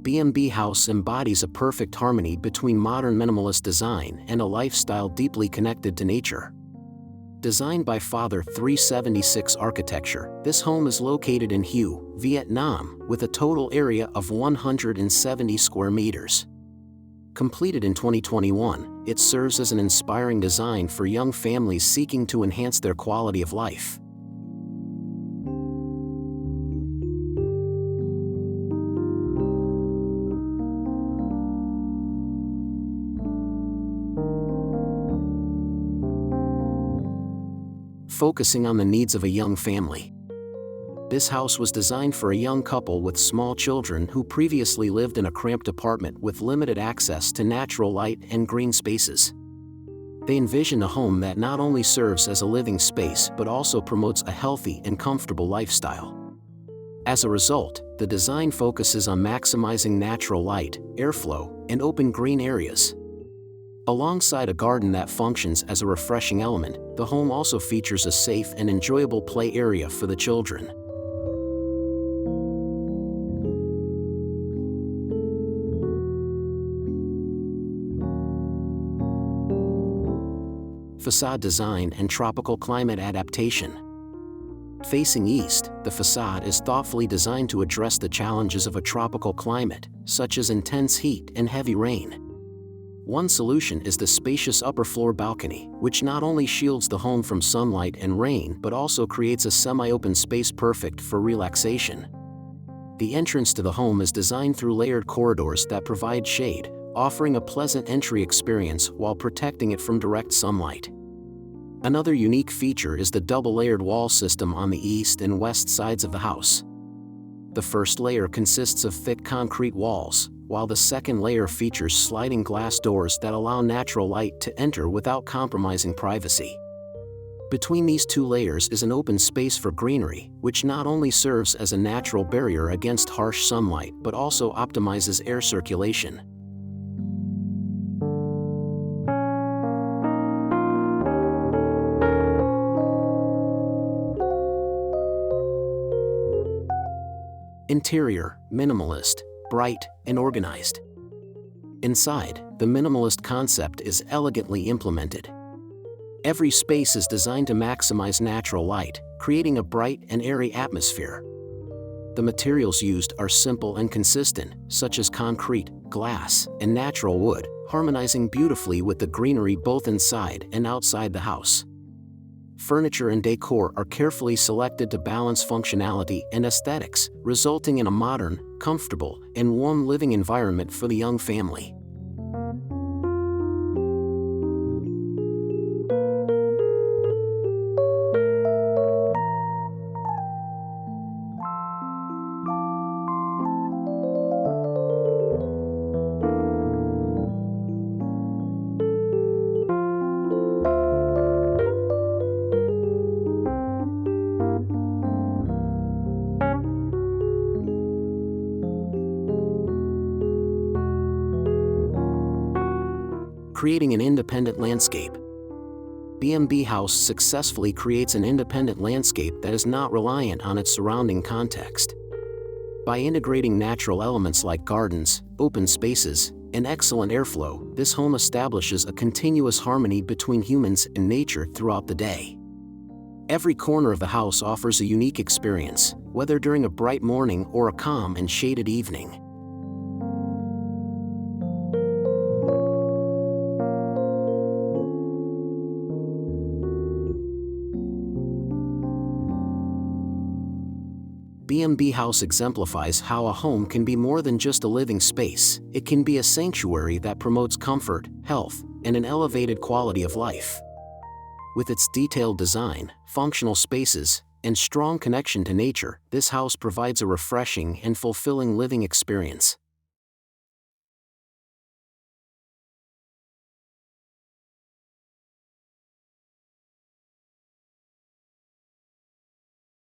BMB House embodies a perfect harmony between modern minimalist design and a lifestyle deeply connected to nature. Designed by Fr.376 Architecture, this home is located in Hue, Vietnam, with a total area of 170 square meters. Completed in 2021, it serves as an inspiring design for young families seeking to enhance their quality of life. Focusing on the needs of a young family. This house was designed for a young couple with small children who previously lived in a cramped apartment with limited access to natural light and green spaces. They envision a home that not only serves as a living space but also promotes a healthy and comfortable lifestyle. As a result, the design focuses on maximizing natural light, airflow, and open green areas. Alongside a garden that functions as a refreshing element, the home also features a safe and enjoyable play area for the children. Facade design and tropical climate adaptation. Facing east, the facade is thoughtfully designed to address the challenges of a tropical climate, such as intense heat and heavy rain. One solution is the spacious upper floor balcony, which not only shields the home from sunlight and rain but also creates a semi-open space perfect for relaxation. The entrance to the home is designed through layered corridors that provide shade, offering a pleasant entry experience while protecting it from direct sunlight. Another unique feature is the double-layered wall system on the east and west sides of the house. The first layer consists of thick concrete walls, while the second layer features sliding glass doors that allow natural light to enter without compromising privacy. Between these two layers is an open space for greenery, which not only serves as a natural barrier against harsh sunlight but also optimizes air circulation. Interior, minimalist, bright, and organized. Inside, the minimalist concept is elegantly implemented. Every space is designed to maximize natural light, creating a bright and airy atmosphere. The materials used are simple and consistent, such as concrete, glass, and natural wood, harmonizing beautifully with the greenery both inside and outside the house. Furniture and decor are carefully selected to balance functionality and aesthetics, resulting in a modern, comfortable, and warm living environment for the young family. Creating an independent landscape. BMB House successfully creates an independent landscape that is not reliant on its surrounding context. By integrating natural elements like gardens, open spaces, and excellent airflow, this home establishes a continuous harmony between humans and nature throughout the day. Every corner of the house offers a unique experience, whether during a bright morning or a calm and shaded evening. BMB House exemplifies how a home can be more than just a living space. It can be a sanctuary that promotes comfort, health, and an elevated quality of life. With its detailed design, functional spaces, and strong connection to nature, this house provides a refreshing and fulfilling living experience.